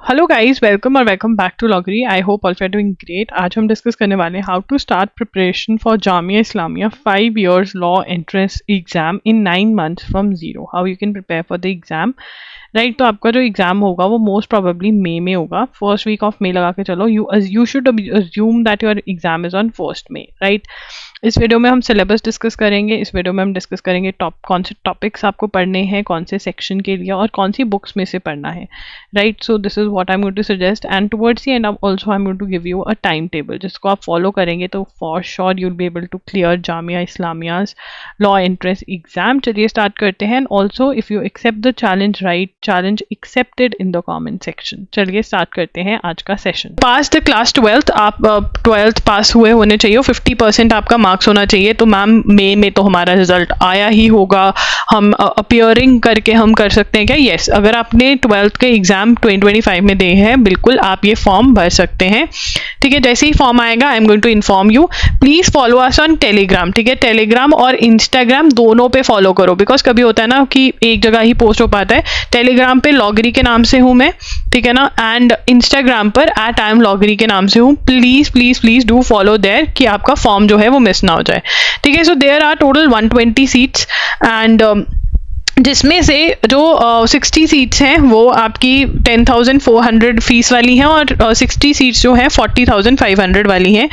Hello guys, welcome back to Loggery. I hope all you are doing great. आज हम discuss करने वाले हैं how to start preparation for Jamia Islamia 5 years law entrance exam in 9 months from zero. How you can prepare for the exam, right. तो आपका जो exam होगा वो मोस्ट प्रोबेबली मई में होगा, फर्स्ट वीक ऑफ मई लगा के चलो। You should assume that your exam is on 1st May, right. इस वीडियो में हम सिलेबस डिस्कस करेंगे। इस वीडियो में हम डिस्कस करेंगे कौन से टॉपिक्स आपको पढ़ने हैं, कौन से सेक्शन के लिए और कौन सी बुक्स में से पढ़ना है, right. So this is what I am going to suggest and towards the end also I am going to give you a time table जिसको आप फॉलो करेंगे तो for sure you will be able to clear Jamia Islamia's law entrance exam. चलिए start करते हैं। Also if you accept the challenge, right, challenge accepted in the comment section. चलिए start करते हैं आज का session. Pass the class 12th, आप 12th पास हुए होने चाहिए, 50% आपका मार्क्स होना चाहिए। तो मैम मई में तो हमारा रिजल्ट आया ही होगा, हम अपियरिंग करके हम कर सकते हैं क्या? यस, अगर आपने 12th के एग्जाम 2025 में दे हैं, बिल्कुल आप ये फॉर्म भर सकते हैं, ठीक है। जैसे ही फॉर्म आएगा I am going to inform you. Please follow us on Telegram, ठीक है। टेलीग्राम और इंस्टाग्राम दोनों पे फॉलो करो, बिकॉज कभी होता है ना कि एक जगह ही पोस्ट हो पाता है। टेलीग्राम पे लॉगरी के नाम से हूँ मैं, ठीक है ना, एंड इंस्टाग्राम पर @IamLoggery के नाम से हूँ। Please please please do follow there कि आपका फॉर्म जो है वो मिस ना हो जाए, ठीक है। So there are total 120 seats and जिसमें से जो 60 सीट्स हैं वो आपकी 10,400 फीस वाली हैं और 60 सीट्स जो हैं 40,500 वाली हैं।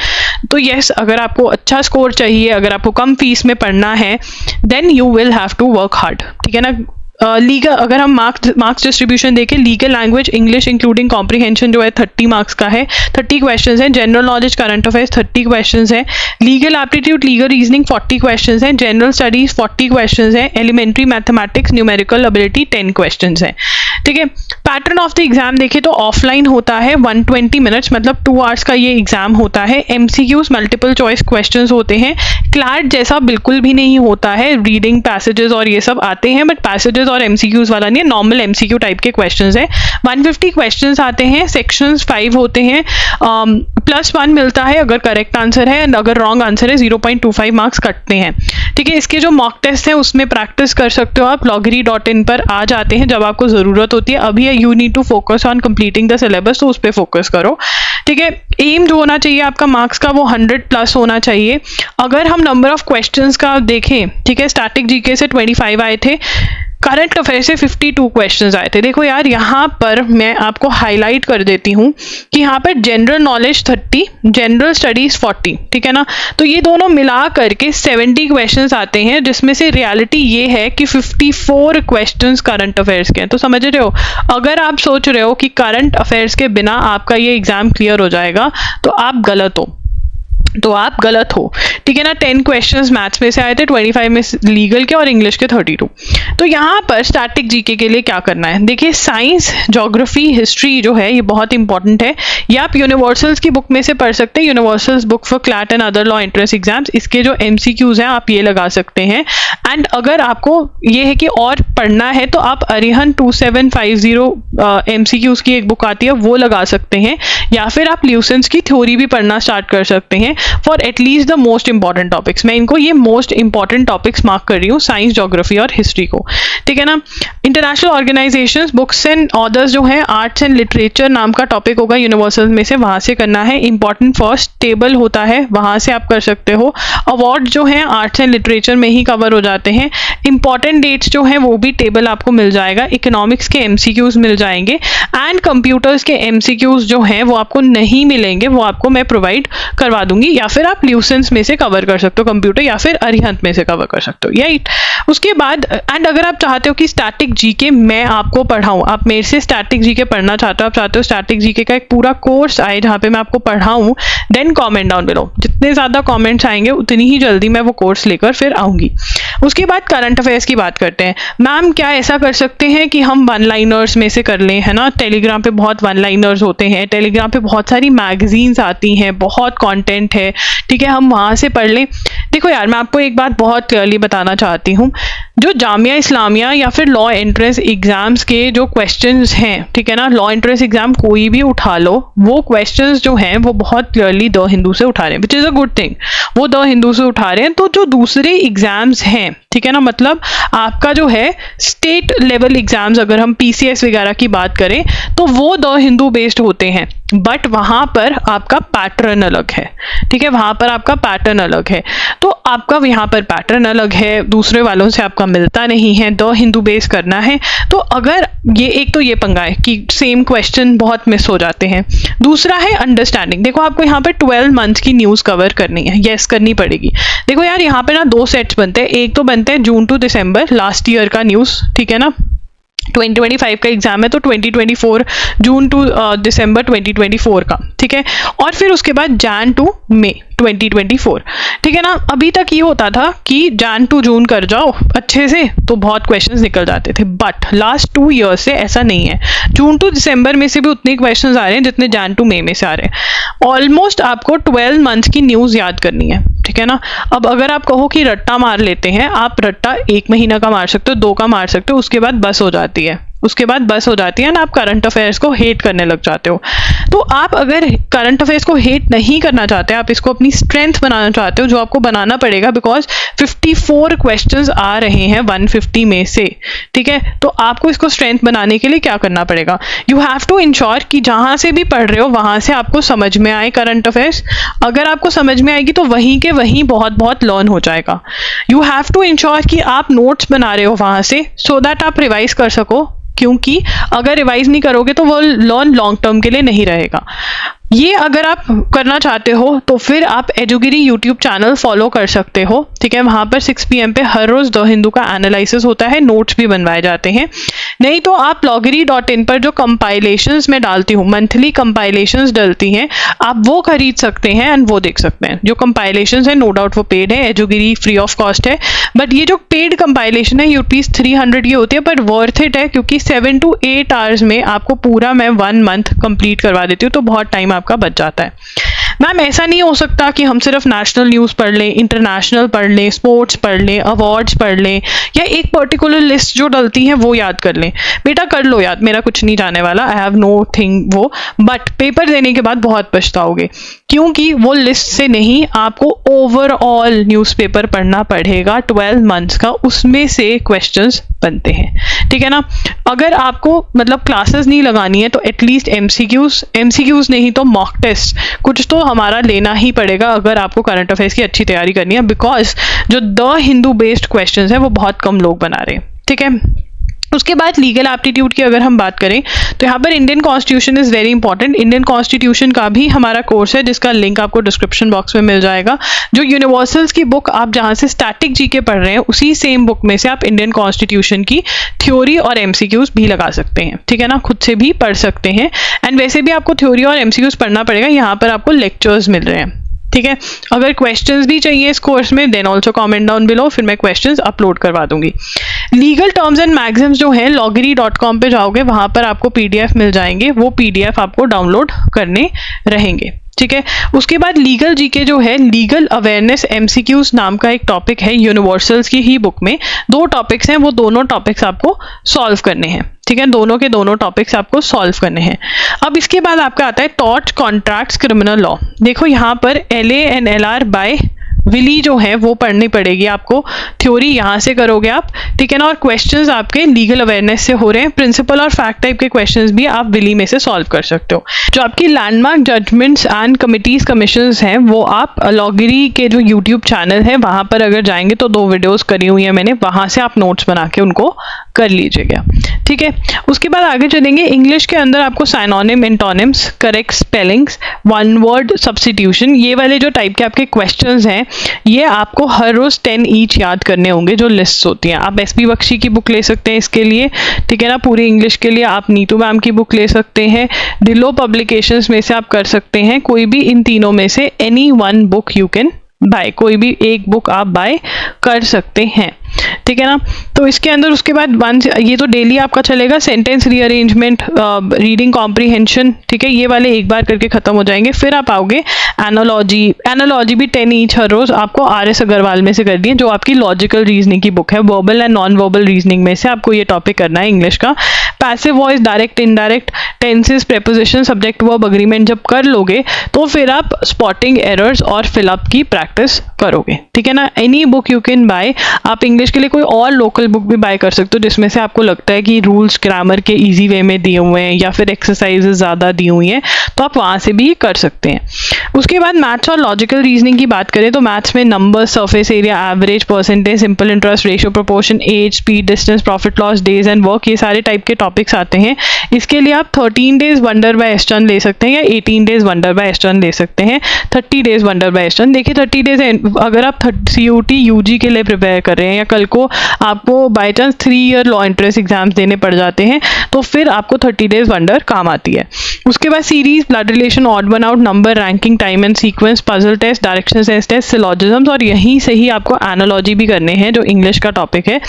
तो यस, अगर आपको अच्छा स्कोर चाहिए, अगर आपको कम फीस में पढ़ना है, then you will have to work hard, ठीक है ना। लीगल, अगर हम मार्क्स डिस्ट्रीब्यूशन देखें, legal language English including comprehension जो है 30 मार्क्स का है, 30 क्वेश्चंस हैं। General knowledge current affairs 30 questions हैं। Legal aptitude legal reasoning 40 questions हैं। जनरल स्टडीज 40 क्वेश्चंस हैं। Elementary mathematics numerical ability 10 questions हैं, ठीक है। पैटर्न ऑफ द एग्जाम देखें तो ऑफलाइन होता है 120 मिनट्स, मतलब 2 hours का ये एग्जाम होता है। MCQs मल्टीपल चॉइस क्वेश्चंस होते हैं। क्लैट जैसा बिल्कुल भी नहीं होता है, रीडिंग पैसेजेस और ये सब आते हैं, बट पैसेजेस और MCQs वाला नहीं है, नॉर्मल MCQ टाइप के क्वेश्चंस है। 150 क्वेश्चंस आते हैं, सेक्शंस 5 होते हैं, +1 मिलता है अगर करेक्ट आंसर है, एंड अगर रॉन्ग आंसर है 0.25 मार्क्स कटते हैं, ठीक है। इसके जो मॉक टेस्ट है उसमें प्रैक्टिस कर सकते हो आप, loggery.in पर आ जाते हैं जब आपको जरूरत होती है। अभी you need to focus on completing the syllabus, तो उस पर फोकस करो, ठीक है। एम जो होना चाहिए आपका मार्क्स का वो 100+ होना चाहिए। अगर हम नंबर ऑफ क्वेश्चंस का देखें, ठीक है, स्टैटिक जीके से 25 आए थे, करंट अफेयर से 52 क्वेश्चंस आए थे। देखो यार, यहाँ पर मैं आपको हाईलाइट कर देती हूँ कि यहाँ पर जनरल नॉलेज 30, जनरल स्टडीज 40, ठीक है ना। तो ये दोनों मिला करके 70 क्वेश्चंस आते हैं, जिसमें से रियलिटी ये है कि 54 क्वेश्चंस करंट अफेयर्स के हैं। तो समझ रहे हो, अगर आप सोच रहे हो कि करंट अफेयर्स के बिना आपका ये एग्जाम क्लियर हो जाएगा तो आप गलत हो, ठीक है ना। 10 क्वेश्चंस मैथ्स में से आए थे, 25 में लीगल के और इंग्लिश के 32। तो यहाँ पर स्टैटिक जीके के लिए क्या करना है, देखिए साइंस, ज्योग्राफी, हिस्ट्री जो है ये बहुत इंपॉर्टेंट है। ये आप यूनिवर्सल्स की बुक में से पढ़ सकते हैं, universals book for CLAT and other law entrance exams. इसके जो MCQs हैं आप ये लगा सकते हैं। एंड अगर आपको ये है कि और पढ़ना है तो आप अरिहंत 2750 MCQs की एक बुक आती है वो लगा सकते हैं, या फिर आप ल्यूसेंस की थ्योरी भी पढ़ना स्टार्ट कर सकते हैं for at least the most important topics. मैं इनको ये मोस्ट इंपॉर्टेंट टॉपिक्स मार्क कर रही हूँ, साइंस, ज्योग्राफी और हिस्ट्री को, ठीक है ना। International organisations, books and authors जो है, आर्ट्स एंड लिटरेचर नाम का टॉपिक होगा यूनिवर्सल में से, वहां से करना है। इंपॉर्टेंट फर्स्ट टेबल होता है, वहां से आप कर सकते हो। अवार्ड जो है आर्ट्स एंड लिटरेचर में ही कवर हो जाते हैं। इंपॉर्टेंट डेट्स जो है वो भी टेबल आपको मिल जाएगा। इकोनॉमिक्स के MCQs मिल जाएंगे एंड कंप्यूटर्स के MCQs जो हैं वो आपको नहीं मिलेंगे, वो आपको मैं प्रोवाइड करवा दूंगी, या फिर आप ल्यूसेंस में से कवर कर सकते हो कंप्यूटर, या फिर अरिहंत में से कवर कर सकते हो, राइट। उसके बाद एंड अगर आप चाहते हो कि स्टैटिक जीके मैं आपको पढ़ाऊं, आप मेरे से स्टैटिक जीके पढ़ना चाहते हो, आप चाहते हो स्टैटिक जीके का एक पूरा कोर्स आए जहाँ पे मैं आपको पढ़ाऊं, देन कमेंट डाउन बिलो। जितने ज़्यादा कमेंट्स आएंगे उतनी ही जल्दी मैं वो कोर्स लेकर फिर आऊँगी। उसके बाद करंट अफेयर्स की बात करते हैं। मैम क्या ऐसा कर सकते हैं कि हम 1-liners में से कर लें, है ना। टेलीग्राम पे बहुत 1-liners होते हैं, टेलीग्राम पे बहुत सारी मैगजीन्स आती हैं, बहुत कंटेंट है, ठीक है, हम वहाँ से पढ़ लें। देखो यार, मैं आपको एक बात बहुत क्लियरली बताना चाहती हूँ, जो जामिया इस्लामिया या फिर लॉ एंट्रेंस एग्जाम्स के जो क्वेश्चंस हैं, ठीक है ना, लॉ एंट्रेंस एग्जाम कोई भी उठा लो, वो क्वेश्चंस जो हैं वो बहुत क्लियरली द हिंदू से उठा रहे हैं, which is a good thing. वो द हिंदू से उठा रहे हैं, तो जो दूसरे एग्जाम्स हैं, ठीक है ना, मतलब आपका जो है स्टेट लेवल एग्जाम्स, अगर हम PCS वगैरह की बात करें तो वो द हिंदू बेस्ड होते हैं, बट वहाँ पर आपका पैटर्न अलग है, ठीक है, वहाँ पर आपका पैटर्न अलग है। तो आपका यहाँ पर पैटर्न अलग है, दूसरे वालों से आपका मिलता नहीं है, द हिंदू बेस करना है। तो अगर ये एक तो ये पंगा है कि सेम क्वेश्चन बहुत मिस हो जाते हैं। दूसरा है अंडरस्टैंडिंग। देखो आपको यहाँ पर 12 मंथ्स की न्यूज़ कवर करनी है, येस करनी पड़ेगी। देखो यार, यहाँ पे ना 2 सेट्स बनते हैं, एक तो बनते हैं जून टू दिसंबर लास्ट ईयर का न्यूज़, ठीक है ना, 2025 का एग्जाम है तो 2024 जून टू दिसंबर 2024 का, ठीक है, और फिर उसके बाद जैन टू मई 2024, ठीक है ना। अभी तक ये होता था कि जैन टू जून कर जाओ अच्छे से तो बहुत क्वेश्चंस निकल जाते थे, बट लास्ट 2 ईयर्स से ऐसा नहीं है। जून टू दिसंबर में से भी उतने क्वेश्चंस आ रहे हैं जितने जैन टू मई में से आ रहे हैं। ऑलमोस्ट आपको 12 मंथ्स की न्यूज़ याद करनी है, ठीक है ना। अब अगर आप कहो कि रट्टा मार लेते हैं, आप रट्टा 1 महीना का मार सकते हो, 2 का मार सकते हो, उसके बाद बस हो जाती है, उसके बाद बस हो जाती है ना, आप करंट अफेयर्स को हेट करने लग जाते हो। तो आप अगर करंट अफेयर्स को हेट नहीं करना चाहते, आप इसको अपनी स्ट्रेंथ बनाना चाहते हो, जो आपको बनाना पड़ेगा, बिकॉज 54 क्वेश्चंस आ रहे हैं 150 में से, ठीक है। तो आपको इसको स्ट्रेंथ बनाने के लिए क्या करना पड़ेगा, यू हैव टू इंश्योर कि जहां से भी पढ़ रहे हो वहां से आपको समझ में आए करंट अफेयर्स। अगर आपको समझ में आएगी तो वहीं के वहीं बहुत बहुत लर्न हो जाएगा। यू हैव टू इंश्योर कि आप नोट्स बना रहे हो वहां से, सो दैट आप रिवाइज कर सको, क्योंकि अगर रिवाइज नहीं करोगे तो वो लर्न लॉन्ग टर्म के लिए नहीं रहेगा। ये अगर आप करना चाहते हो तो फिर आप एजुगिरी यूट्यूब चैनल फॉलो कर सकते हो, ठीक है। वहाँ पर 6 PM पे हर रोज़ द हिंदू का एनालिसिस होता है, नोट्स भी बनवाए जाते हैं। नहीं तो आप loggery.in पर जो कंपाइलेशंस मैं डालती हूँ, मंथली कंपाइलेशंस डलती हैं, आप वो खरीद सकते हैं एंड वो देख सकते हैं। जो कंपाइलेशंस है नो डाउट वो पेड है, एजुगिरी फ्री ऑफ कॉस्ट है, बट ये जो पेड कंपाइलेशन है ₹300 की होती है, पर वर्थ इट है, क्योंकि 7 to 8 आवर्स में आपको पूरा मैं 1 मंथ कंप्लीट करवा देती हूँ, तो बहुत टाइम आपका बच जाता है। मैम ऐसा नहीं हो सकता कि हम सिर्फ नेशनल न्यूज़ पढ़ लें, इंटरनेशनल पढ़ लें, स्पोर्ट्स पढ़ लें, अवार्ड्स पढ़ लें, या एक पर्टिकुलर लिस्ट जो डलती है वो याद कर लें। बेटा कर लो याद, मेरा कुछ नहीं जाने वाला, आई हैव नो थिंग वो, बट पेपर देने के बाद बहुत पछताओगे, क्योंकि वो लिस्ट से नहीं, आपको ओवरऑल न्यूज़पेपर पढ़ना पड़ेगा 12 मंथ्स का, उसमें से क्वेश्चंस बनते हैं, ठीक है ना। अगर आपको मतलब क्लासेस नहीं लगानी है तो एटलीस्ट एमसीक्यूज नहीं तो मॉक टेस्ट कुछ तो हमारा लेना ही पड़ेगा, अगर आपको करंट अफेयर्स की अच्छी तैयारी करनी है, बिकॉज जो द हिंदू बेस्ड क्वेश्चंस है वो बहुत कम लोग बना रहे हैं, ठीक है। उसके बाद लीगल एप्टीट्यूड की अगर हम बात करें तो यहाँ पर Indian constitution is very important. Indian constitution का भी हमारा कोर्स है, जिसका लिंक आपको डिस्क्रिप्शन बॉक्स में मिल जाएगा। जो यूनिवर्सल्स की बुक आप जहाँ से स्टैटिक जीके पढ़ रहे हैं, उसी सेम बुक में से आप इंडियन कॉन्स्टिट्यूशन की थ्योरी और एमसीक्यूज भी लगा सकते हैं, ठीक है ना, खुद से भी पढ़ सकते हैं। एंड वैसे भी आपको थ्योरी और एमसीक्यूज पढ़ना पड़ेगा, यहाँ पर आपको लेक्चर्स मिल रहे हैं, ठीक है। अगर क्वेश्चंस भी चाहिए इस कोर्स में, then also comment down below, फिर मैं क्वेश्चंस अपलोड करवा दूंगी। लीगल टर्म्स एंड मैगजिम्स जो है loggery.com पे जाओगे, वहां पर आपको PDF मिल जाएंगे, वो PDF आपको डाउनलोड करने रहेंगे, ठीक है। उसके बाद लीगल जीके जो है, लीगल अवेयरनेस MCQs नाम का एक टॉपिक है यूनिवर्सल्स की ही बुक में। 2 टॉपिक्स हैं, वो दोनों टॉपिक्स आपको सॉल्व करने हैं, ठीक है, दोनों के दोनों टॉपिक्स आपको सॉल्व करने हैं। अब इसके बाद आपका आता है टॉर्च कॉन्ट्रैक्ट्स क्रिमिनल लॉ। देखो यहाँ पर LA and LR by Wiley जो है वो पढ़नी पड़ेगी आपको, थ्योरी यहाँ से करोगे आप, ठीक है ना, और क्वेश्चंस आपके लीगल अवेयरनेस से हो रहे हैं। प्रिंसिपल और फैक्ट टाइप के क्वेश्चंस भी आप विली में से सॉल्व कर सकते हो। जो आपकी landmark judgments and committees commissions हैं, वो आप लॉगरी के जो यूट्यूब चैनल है वहाँ पर अगर जाएंगे तो 2 वीडियोज़ करी हुई है मैंने, वहाँ से आप नोट्स बना के उनको कर लीजिएगा, ठीक है। उसके बाद आगे चलेंगे, इंग्लिश के अंदर आपको synonym, antonyms, correct spellings, one word substitution, ये वाले जो टाइप के आपके क्वेश्चंस हैं, ये आपको हर रोज 10 ईच याद करने होंगे, जो लिस्ट होती हैं। आप SP बख्शी की बुक ले सकते हैं इसके लिए, ठीक है ना, पूरी इंग्लिश के लिए आप नीतू मैम की बुक ले सकते हैं, डिलो पब्लिकेशंस में से आप कर सकते हैं, कोई भी इन तीनों में से any one book you can buy, कोई भी एक बुक आप बाय कर सकते हैं, ठीक है ना। तो इसके अंदर उसके बाद ये तो डेली आपका चलेगा, सेंटेंस रीअरेंजमेंट, रीडिंग कॉम्प्रीहेंशन, ठीक है, ये वाले एक बार करके खत्म हो जाएंगे। फिर आप आओगे एनालॉजी। एनालॉजी भी 10 ईच हर रोज आपको RS अग्रवाल में से कर दी है, जो आपकी लॉजिकल रीजनिंग की बुक है। Verbal and non verbal reasoning में से आपको ये टॉपिक करना है इंग्लिश का। Passive voice, direct indirect, tenses, preposition, subject verb agreement जब कर लोगे तो फिर आप स्पॉटिंग एरर्स और फिलअप की प्रैक्टिस करोगे, ठीक है ना। Any book you can buy, आप इंग्लिश के लिए कोई और लोकल बुक भी बाय कर सकते हो जिसमें से आपको लगता है कि रूल्स ग्रामर के इजी वे में दिए हुए हैं या फिर एक्सरसाइजेज ज़्यादा दी हुई हैं, तो आप वहाँ से भी कर सकते हैं। उसके बाद मैथ्स और लॉजिकल रीजनिंग की बात करें तो मैथ्स में number, surface area, average, percentage, simple interest, ratio, proportion, age, speed, distance, profit loss, days and work, ये सारे टाइप के टॉपिक्स आते हैं। इसके लिए आप 13 डेज वंडर बाय एस्टर्न ले सकते हैं या 18 डेज वंडर बाय एस्टर्न ले सकते हैं। 30 डेज वंडर बाय एस्टर्न, देखिए 30 डेज अगर आप COT UG के लिए प्रिपेयर कर रहे हैं या कल को आपको by chance 3 year law entrance exams देने पड़ जाते हैं तो फिर आपको 30 डेज वंडर काम आती है। उसके बाद series, blood relation, odd one out, number, ranking, time and sequence, puzzle test, direction sense test, syllogisms, और यहीं से ही आपको एनालॉजी भी करने हैं जो इंग्लिश का टॉपिक है।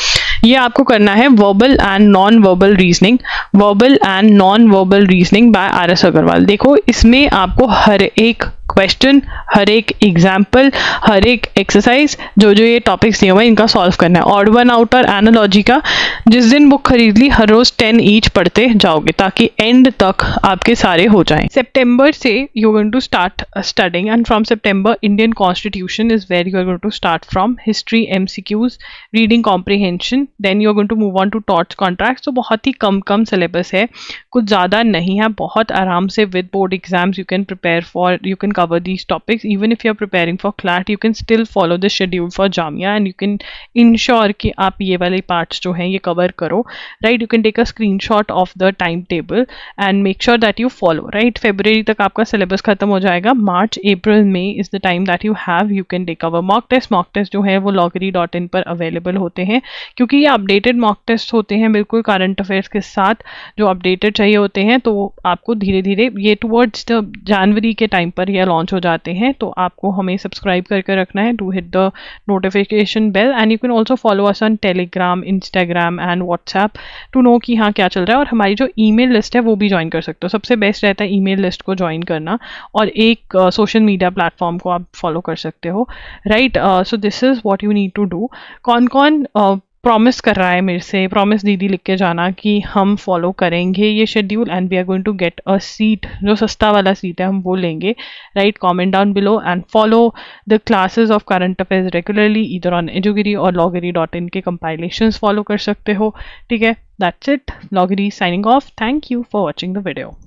ये आपको करना है verbal and non verbal reasoning, verbal and non verbal reasoning by RS Agarwal. देखो इसमें आपको हर एक क्वेश्चन, हर एक एग्जाम्पल, हर एक एक्सरसाइज, जो ये टॉपिक्स दिए हुए हैं इनका सॉल्व करना है। ऑड वन आउट और एनालॉजी का जिस दिन बुक खरीद ली हर रोज 10 ईच पढ़ते जाओगे ताकि एंड तक आपके सारे हो जाएं। सितंबर से you are going to start studying and from September Indian constitution is where you are going to start from, history, MCQs, reading comprehension, then you are going to move on to torts contracts. तो बहुत ही कम syllabus है, कुछ ज़्यादा नहीं है, बहुत आराम से with board exams you can prepare for, you can cover these topics. Even if you are preparing for CLAT, you can still follow the schedule for Jamia and you can ensure कि आप ये वाले parts जो हैं ये cover करो, right? You can take a screenshot of the timetable and make sure that you follow, right? February तक आपका syllabus खत्म हो जाएगा, March, April, May is the time that you have, you can take our mock test जो है वो loggery.in पर available होते हैं, क्योंकि ये updated mock test होते हैं बिल्कुल current affairs के साथ, जो updated चाहिए होते हैं, तो आपको धीरे धीरे ये towards the जनवरी के टाइम पर ये लॉन्च हो जाते हैं, तो आपको हमें सब्सक्राइब करके रखना है, to hit the notification bell and you can also follow us on Telegram, Instagram and WhatsApp to know कि हाँ क्या चल रहा है। और हमारी जो ईमेल लिस्ट है वो भी ज्वाइन कर सकते हो, सबसे बेस्ट रहता है ईमेल लिस्ट को ज्वाइन करना, और एक सोशल मीडिया प्लेटफॉर्म को आप फॉलो कर सकते हो, right. So this is what you need to do. कौन कौन प्रॉमिस कर रहा है मेरे से, प्रॉमिस दीदी लिख के जाना कि हम फॉलो करेंगे ये schedule and we are going to get a seat, जो सस्ता वाला सीट है हम वो लेंगे, right. Comment down below and follow the classes of current affairs regularly either on एजुगिरी और loggery.in के कंपाइलेशंस फॉलो कर सकते हो, ठीक है। That's it, Loggery signing off, thank you for watching the video.